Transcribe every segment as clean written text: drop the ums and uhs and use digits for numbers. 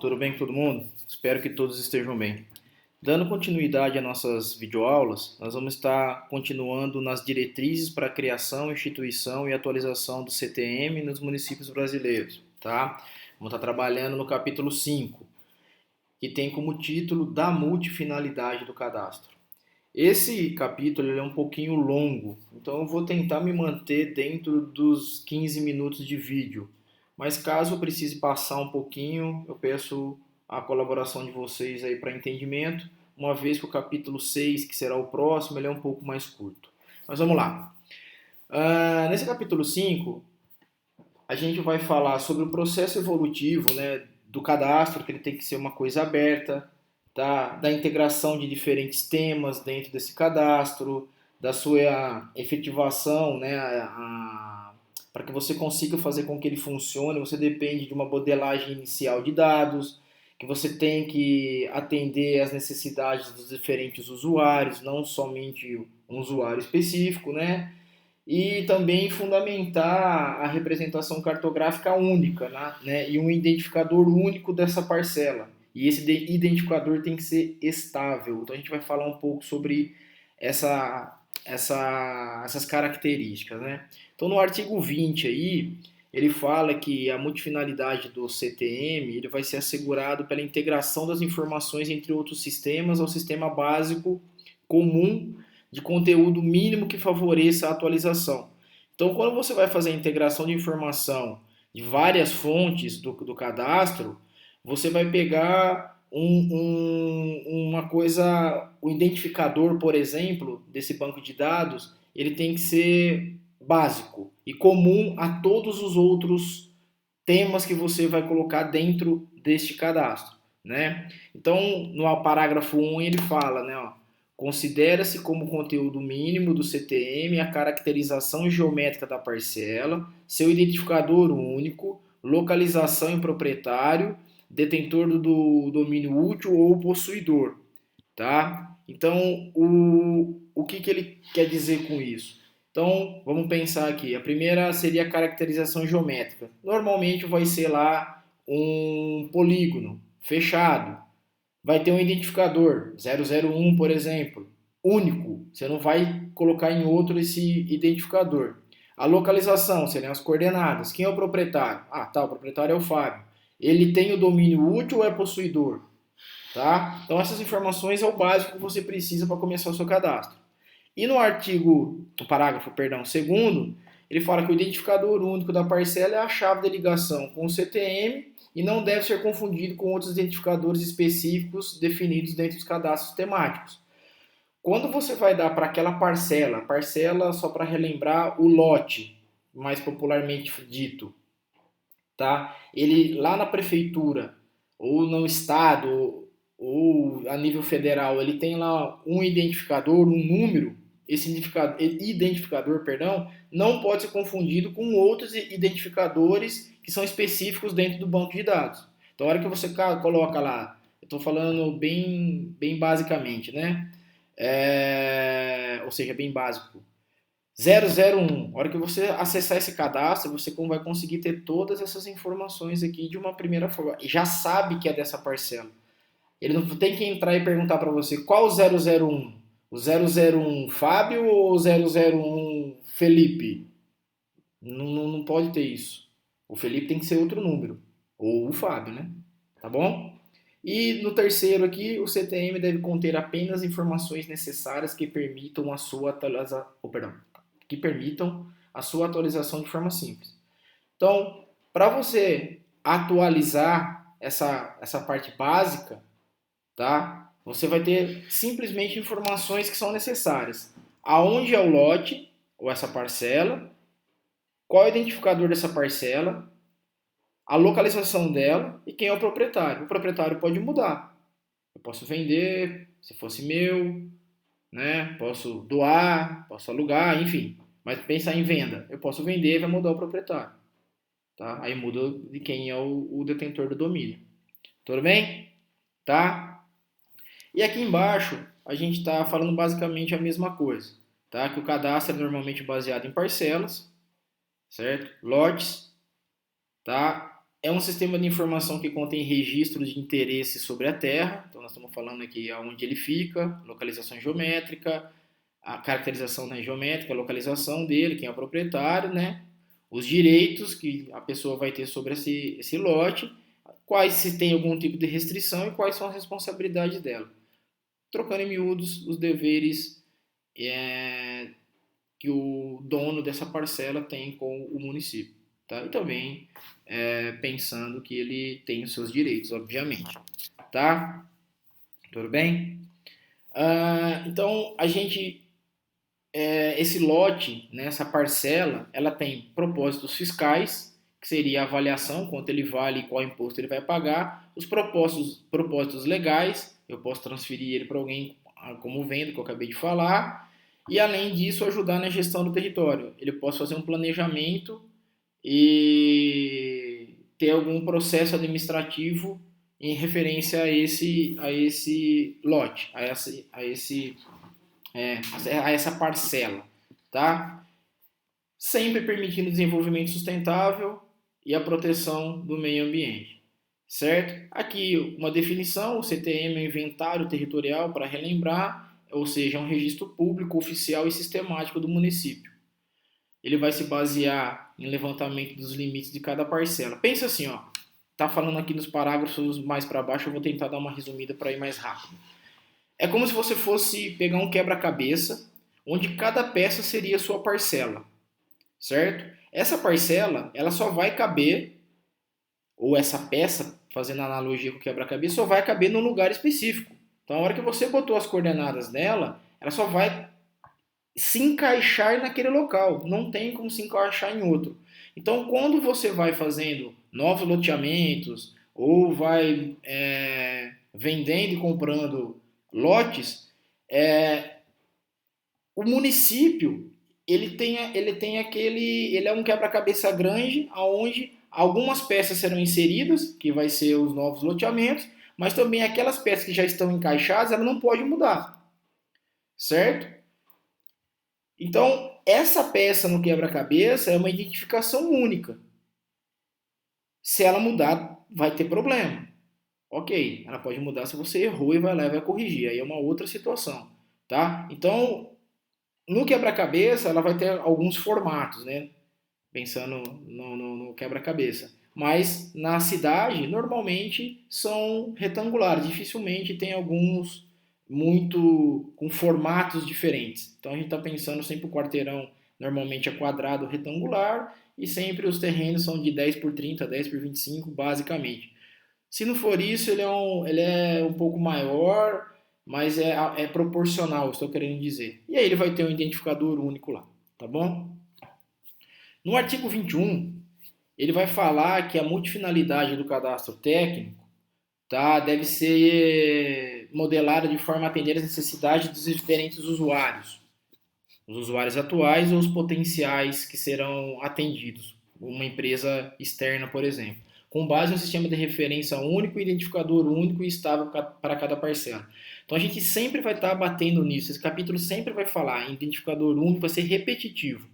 Tudo bem com todo mundo? Espero que todos estejam bem. Dando continuidade às nossas videoaulas, nós vamos estar continuando nas diretrizes para a criação, instituição e atualização do CTM nos municípios brasileiros, tá? Vamos estar trabalhando no capítulo 5, que tem como título da multifinalidade do cadastro. Esse capítulo é um pouquinho longo, então eu vou tentar me manter dentro dos 15 minutos de vídeo. Mas caso eu precise passar um pouquinho, eu peço a colaboração de vocês aí para entendimento, uma vez que o capítulo 6, que será o próximo, ele é um pouco mais curto. Mas vamos lá. Nesse capítulo 5, a gente vai falar sobre o processo evolutivo, né, do cadastro, que ele tem que ser uma coisa aberta, tá? Da integração de diferentes temas dentro desse cadastro, da sua efetivação, né, para que você consiga fazer com que ele funcione, você depende de uma modelagem inicial de dados, que você tem que atender às necessidades dos diferentes usuários, não somente um usuário específico, né? E também fundamentar a representação cartográfica única, né? E um identificador único dessa parcela. E esse identificador tem que ser estável. Então a gente vai falar um pouco sobre essas características, né? Então no artigo 20 aí, ele fala que a multifinalidade do CTM ele vai ser assegurado pela integração das informações entre outros sistemas ao sistema básico comum de conteúdo mínimo que favoreça a atualização. Então, quando você vai fazer a integração de informação de várias fontes do cadastro, você vai pegar uma coisa, o identificador, por exemplo, desse banco de dados, ele tem que ser básico e comum a todos os outros temas que você vai colocar dentro deste cadastro, né? Então, no parágrafo 1 ele fala, né, ó, considera-se como conteúdo mínimo do CTM a caracterização geométrica da parcela, seu identificador único, localização e proprietário, detentor do domínio útil ou possuidor, tá? Então, o que ele quer dizer com isso? Então, vamos pensar aqui. A primeira seria a caracterização geométrica. Normalmente vai ser lá um polígono fechado. Vai ter um identificador, 001, por exemplo, único. Você não vai colocar em outro esse identificador. A localização seriam as coordenadas. Quem é o proprietário? Ah, tá, o proprietário é o Fábio. Ele tem o domínio útil ou é possuidor? Tá? Então essas informações é o básico que você precisa para começar o seu cadastro. E no parágrafo, perdão, segundo, ele fala que o identificador único da parcela é a chave de ligação com o CTM e não deve ser confundido com outros identificadores específicos definidos dentro dos cadastros temáticos. Quando você vai dar para aquela parcela só para relembrar o lote, mais popularmente dito, tá? Ele lá na prefeitura ou no estado ou a nível federal, ele tem lá um identificador, um número. Esse identificador, perdão, não pode ser confundido com outros identificadores que são específicos dentro do banco de dados. Então, a hora que você coloca lá, eu estou falando bem basicamente, né? Ou seja, bem básico. 001. A hora que você acessar esse cadastro, você vai conseguir ter todas essas informações aqui de uma primeira forma. E já sabe que é dessa parcela. Ele não tem que entrar e perguntar para você qual o 001. O 001 Fábio ou o 001 Felipe? Não pode ter isso. O Felipe tem que ser outro número. Ou o Fábio, né? Tá bom? E no terceiro aqui, o CTM deve conter apenas informações necessárias que permitam a sua atualização. Oh, perdão, que permitam a sua atualização de forma simples. Então, para você atualizar essa parte básica, tá? Você vai ter simplesmente informações que são necessárias. Aonde é o lote, ou essa parcela, qual é o identificador dessa parcela, a localização dela e quem é o proprietário. O proprietário pode mudar. Eu posso vender, se fosse meu, né? Posso doar, posso alugar, enfim. Mas pensar em venda, eu posso vender e vai mudar o proprietário, tá? Aí muda de quem é o detentor do domínio. Tudo bem? Tá? E aqui embaixo a gente está falando basicamente a mesma coisa, tá? Que o cadastro é normalmente baseado em parcelas, certo? Lotes, tá? É um sistema de informação que contém registros de interesse sobre a Terra. Então, nós estamos falando aqui aonde ele fica, localização geométrica, a caracterização, né, geométrica, a localização dele, quem é o proprietário, né? Os direitos que a pessoa vai ter sobre esse lote, quais se tem algum tipo de restrição e quais são as responsabilidades dela. Trocando em miúdos os deveres que o dono dessa parcela tem com o município. Tá? E também pensando que ele tem os seus direitos, obviamente. Tá? Tudo bem? Então, esse lote, né, essa parcela, ela tem propósitos fiscais, que seria a avaliação, quanto ele vale e qual imposto ele vai pagar, os propósitos legais, eu posso transferir ele para alguém como venda, que eu acabei de falar, e além disso ajudar na gestão do território. Ele pode fazer um planejamento e ter algum processo administrativo em referência a esse lote, a essa parcela, tá? Sempre permitindo o desenvolvimento sustentável e a proteção do meio ambiente, certo? Aqui uma definição, o CTM é um inventário territorial, para relembrar, ou seja, é um registro público, oficial e sistemático do município. Ele vai se basear em levantamento dos limites de cada parcela. Pensa assim, ó, tá falando aqui nos parágrafos mais para baixo, eu vou tentar dar uma resumida para ir mais rápido. É como se você fosse pegar um quebra-cabeça, onde cada peça seria a sua parcela, certo? Essa parcela, ela só vai caber, ou essa peça, fazendo analogia com o quebra-cabeça, só vai caber num lugar específico. Então, a hora que você botou as coordenadas nela, ela só vai se encaixar naquele local, não tem como se encaixar em outro. Então, quando você vai fazendo novos loteamentos ou vai vendendo e comprando lotes, o município ele é um quebra-cabeça grande, aonde algumas peças serão inseridas, que vai ser os novos loteamentos, mas também aquelas peças que já estão encaixadas, ela não pode mudar, certo? Então, essa peça no quebra-cabeça é uma identificação única. Se ela mudar, vai ter problema. Ok, ela pode mudar se você errou e vai lá e vai corrigir. Aí é uma outra situação, tá? Então, no quebra-cabeça, ela vai ter alguns formatos, né? Pensando no quebra-cabeça. Mas na cidade, normalmente são retangulares. Dificilmente tem alguns muito com formatos diferentes. Então a gente está pensando sempre o quarteirão normalmente é quadrado retangular e sempre os terrenos são de 10 por 30, 10 por 25, basicamente. Se não for isso, ele é um pouco maior, mas é proporcional, estou querendo dizer. E aí ele vai ter um identificador único lá, tá bom? No artigo 21, ele vai falar que a multifinalidade do cadastro técnico, tá, deve ser modelada de forma a atender às necessidades dos diferentes usuários, os usuários atuais ou os potenciais que serão atendidos, uma empresa externa, por exemplo, com base no sistema de referência único, identificador único e estável para cada parcela. Então a gente sempre vai estar batendo nisso, esse capítulo sempre vai falar em identificador único, vai ser repetitivo.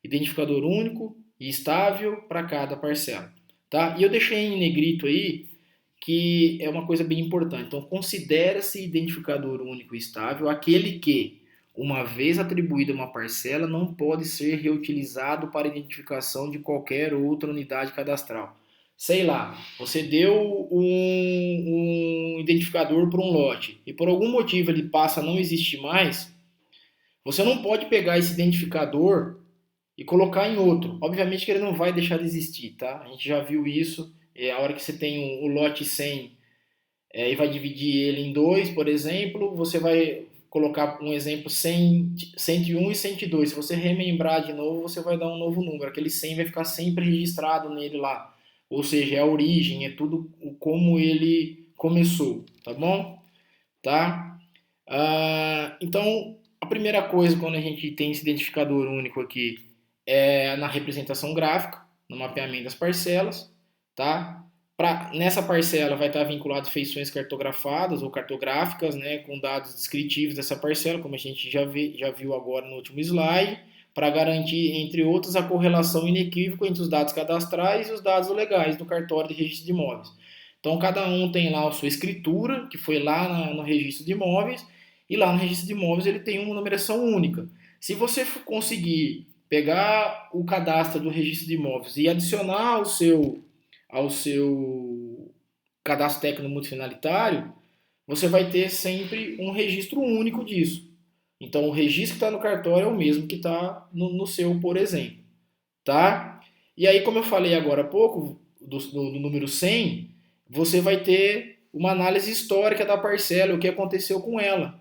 Identificador único e estável para cada parcela, tá? E eu deixei em negrito aí que é uma coisa bem importante. Então, considera-se identificador único e estável aquele que, uma vez atribuída uma parcela, não pode ser reutilizado para identificação de qualquer outra unidade cadastral. Sei lá, você deu um identificador para um lote e por algum motivo ele passa a não existir mais, você não pode pegar esse identificador e colocar em outro. Obviamente que ele não vai deixar de existir, tá? A gente já viu isso. A hora que você tem o lote 100 e vai dividir ele em dois, por exemplo, você vai colocar um exemplo 100, 101 e 102. Se você remembrar de novo, você vai dar um novo número. Aquele 100 vai ficar sempre registrado nele lá. Ou seja, é a origem, é tudo como ele começou, tá bom? Tá? Então, a primeira coisa quando a gente tem esse identificador único aqui na representação gráfica, no mapeamento das parcelas, tá? Nessa parcela vai estar vinculado feições cartografadas ou cartográficas, né, com dados descritivos dessa parcela, como a gente já viu agora no último slide, para garantir, entre outros, a correlação inequívoca entre os dados cadastrais e os dados legais do cartório de registro de imóveis. Então, cada um tem lá a sua escritura, que foi lá no registro de imóveis, e lá no registro de imóveis ele tem uma numeração única. Se você conseguir pegar o cadastro do registro de imóveis e adicionar ao seu cadastro técnico multifinalitário, você vai ter sempre um registro único disso. Então, o registro que está no cartório é o mesmo que está no seu, por exemplo. Tá? E aí, como eu falei agora há pouco, do número 100, você vai ter uma análise histórica da parcela, o que aconteceu com ela.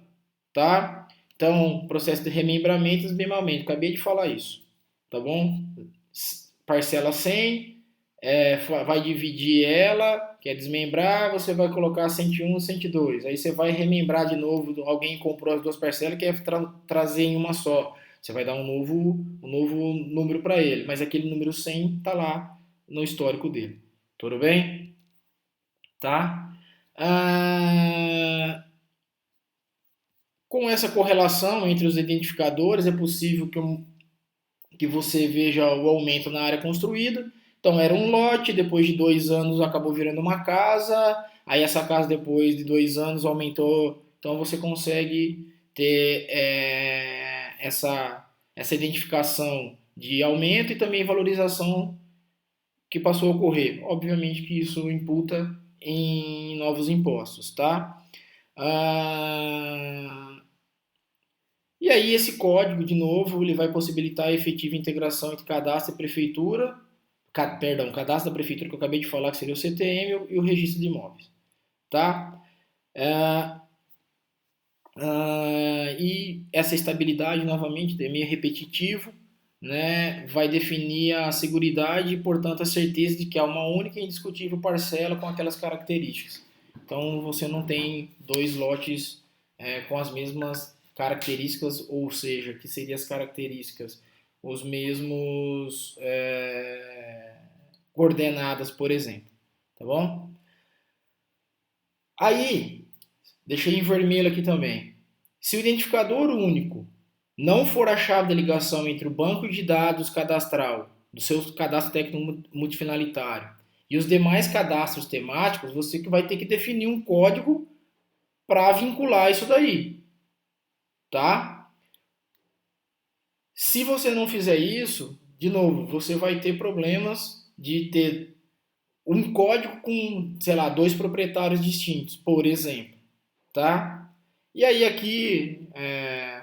Tá? Então, processo de remembramento e desmembramento. Acabei de falar isso. Tá bom? Parcela 100, vai dividir ela, quer desmembrar, você vai colocar 101, 102. Aí você vai remembrar de novo, alguém comprou as duas parcelas e quer trazer em uma só. Você vai dar um novo número para ele, mas aquele número 100 está lá no histórico dele. Tudo bem? Tá? Com essa correlação entre os identificadores, é possível que você veja o aumento na área construída. Então era um lote, depois de 2 anos acabou virando uma casa, aí essa casa depois de 2 anos aumentou. Então você consegue ter essa identificação de aumento e também valorização que passou a ocorrer. Obviamente que isso imputa em novos impostos, tá? Ah, e aí esse código, de novo, ele vai possibilitar a efetiva integração entre cadastro e prefeitura, cadastro da prefeitura que eu acabei de falar, que seria o CTM, e o registro de imóveis. Tá? E essa estabilidade, novamente, é meio repetitivo, né? Vai definir a seguridade e, portanto, a certeza de que há uma única e indiscutível parcela com aquelas características. Então, você não tem dois lotes com as mesmas características, ou seja, que seriam as características, os mesmos coordenadas, por exemplo. Tá bom? Aí, deixei em vermelho aqui também. Se o identificador único não for a chave de ligação entre o banco de dados cadastral, do seu cadastro técnico multifinalitário, e os demais cadastros temáticos, você que vai ter que definir um código para vincular isso daí, tá? Se você não fizer isso, de novo, você vai ter problemas de ter um código com, sei lá, dois proprietários distintos, por exemplo, tá? E aí aqui,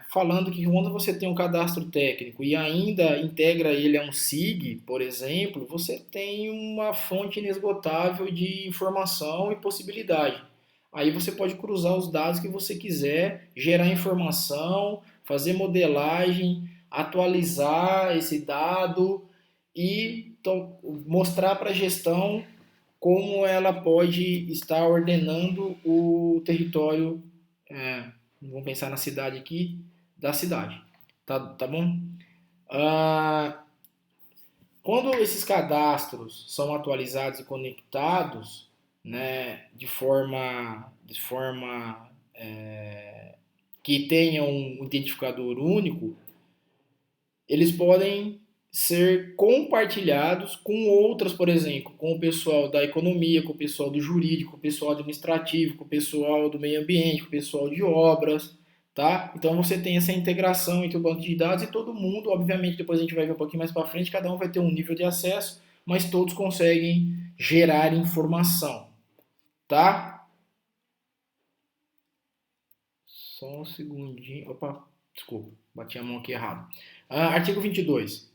falando que quando você tem um cadastro técnico e ainda integra ele a um SIG, por exemplo, você tem uma fonte inesgotável de informação e possibilidade. Aí você pode cruzar os dados que você quiser, gerar informação, fazer modelagem, atualizar esse dado e mostrar para a gestão como ela pode estar ordenando o território, vamos pensar na cidade aqui, da cidade. Tá bom? Quando esses cadastros são atualizados e conectados, né, de forma que tenha um identificador único, eles podem ser compartilhados com outras, por exemplo, com o pessoal da economia, com o pessoal do jurídico, com o pessoal administrativo, com o pessoal do meio ambiente, com o pessoal de obras, tá? Então você tem essa integração entre o banco de dados e todo mundo, obviamente, depois a gente vai ver um pouquinho mais para frente, cada um vai ter um nível de acesso, mas todos conseguem gerar informação, tá? Só um segundinho. Opa, desculpa, bati a mão aqui errado. Artigo 22.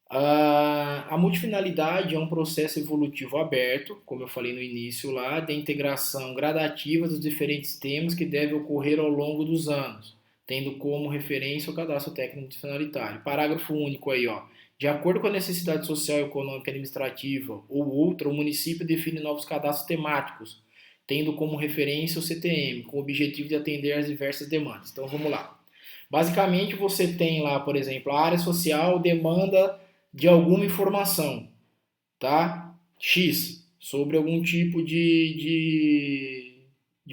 A multifinalidade é um processo evolutivo aberto, como eu falei no início lá, de integração gradativa dos diferentes temas que deve ocorrer ao longo dos anos, tendo como referência o cadastro técnico multifinalitário. Parágrafo único aí, ó. De acordo com a necessidade social, econômica e administrativa ou outra, o município define novos cadastros temáticos, tendo como referência o CTM, com o objetivo de atender às diversas demandas. Então vamos lá. Basicamente você tem lá, por exemplo, a área social demanda de alguma informação, tá? X, sobre algum tipo de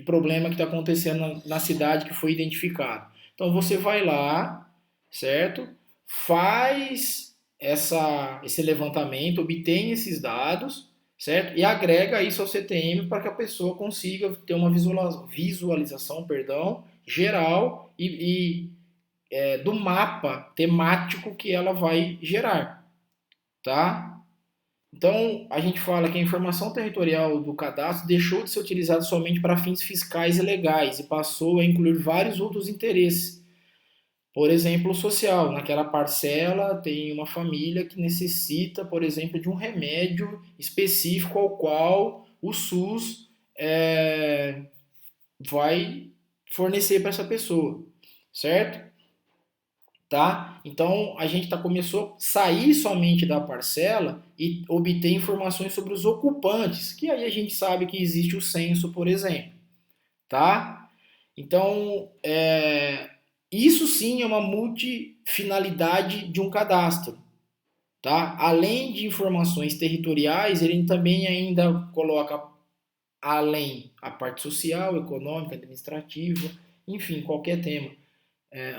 problema que está acontecendo na cidade que foi identificado. Então você vai lá, certo? faz esse levantamento, obtém esses dados, certo? E agrega isso ao CTM para que a pessoa consiga ter uma visualização, perdão, geral do mapa temático que ela vai gerar, tá? Então, a gente fala que a informação territorial do cadastro deixou de ser utilizada somente para fins fiscais e legais e passou a incluir vários outros interesses. Por exemplo, o social. Naquela parcela tem uma família que necessita, por exemplo, de um remédio específico ao qual o SUS vai fornecer para essa pessoa, certo? Tá? Então a gente começou a sair somente da parcela e obter informações sobre os ocupantes, que aí a gente sabe que existe o censo, por exemplo, tá? Então isso sim é uma multifinalidade de um cadastro, tá? Além de informações territoriais, ele também ainda coloca além a parte social, econômica, administrativa, enfim, qualquer tema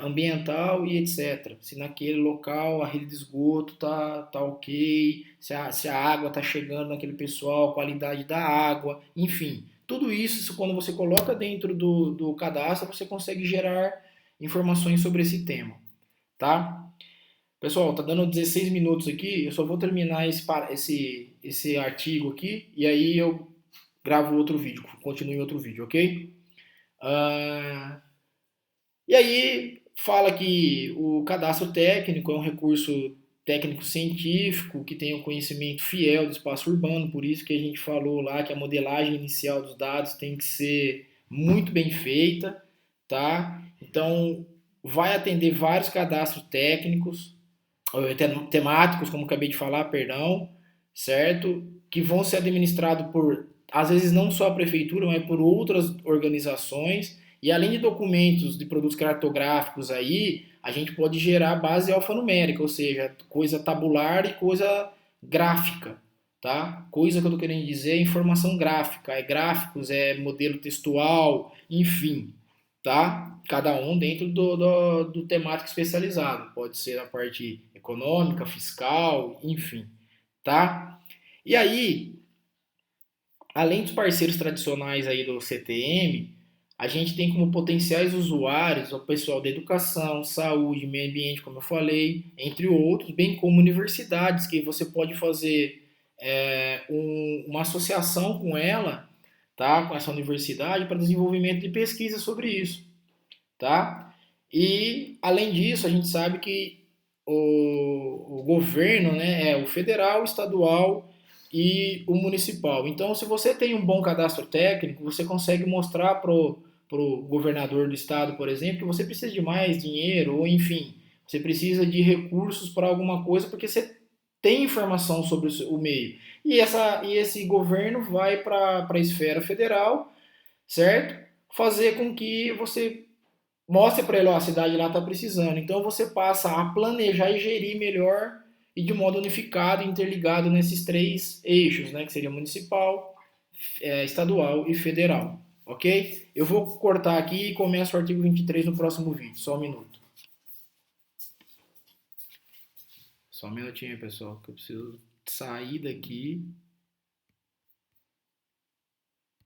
ambiental e etc. Se naquele local a rede de esgoto tá ok, se a água tá chegando naquele pessoal, a qualidade da água, enfim. Tudo isso, quando você coloca dentro do cadastro, você consegue gerar informações sobre esse tema, tá? Pessoal, tá dando 16 minutos aqui, eu só vou terminar esse artigo aqui e aí eu gravo outro vídeo, continuo em outro vídeo, ok? Uh, E aí fala que o cadastro técnico é um recurso técnico científico que tem um conhecimento fiel do espaço urbano, por isso que a gente falou lá que a modelagem inicial dos dados tem que ser muito bem feita, tá? Então vai atender vários cadastros técnicos, temáticos, como acabei de falar, perdão, certo? Que vão ser administrados por, às vezes, não só a prefeitura, mas por outras organizações. E além de documentos de produtos cartográficos aí, a gente pode gerar base alfanumérica, ou seja, coisa tabular e coisa gráfica, tá? Coisa que eu estou querendo dizer é informação gráfica, é gráficos, é modelo textual, enfim, tá? Cada um dentro do temático especializado. Pode ser a parte econômica, fiscal, enfim, tá? E aí, além dos parceiros tradicionais aí do CTM, a gente tem como potenciais usuários o pessoal da educação, saúde, meio ambiente, como eu falei, entre outros, bem como universidades, que você pode fazer uma associação com ela, tá? Com essa universidade, para desenvolvimento de pesquisa sobre isso, tá? E, além disso, a gente sabe que o governo, né, é o federal, o estadual e o municipal. Então, se você tem um bom cadastro técnico, você consegue mostrar pro governador do estado, por exemplo, que você precisa de mais dinheiro, ou enfim, você precisa de recursos para alguma coisa, porque você tem informação sobre o meio. E esse governo vai para a esfera federal, certo? Fazer com que você mostre para ele, ó, a cidade lá está precisando. Então você passa a planejar e gerir melhor e de modo unificado e interligado nesses três eixos, né, que seria municipal, estadual e federal. Ok? Eu vou cortar aqui e começo o artigo 23 no próximo vídeo. Só um minuto. Só um minutinho, pessoal, que eu preciso sair daqui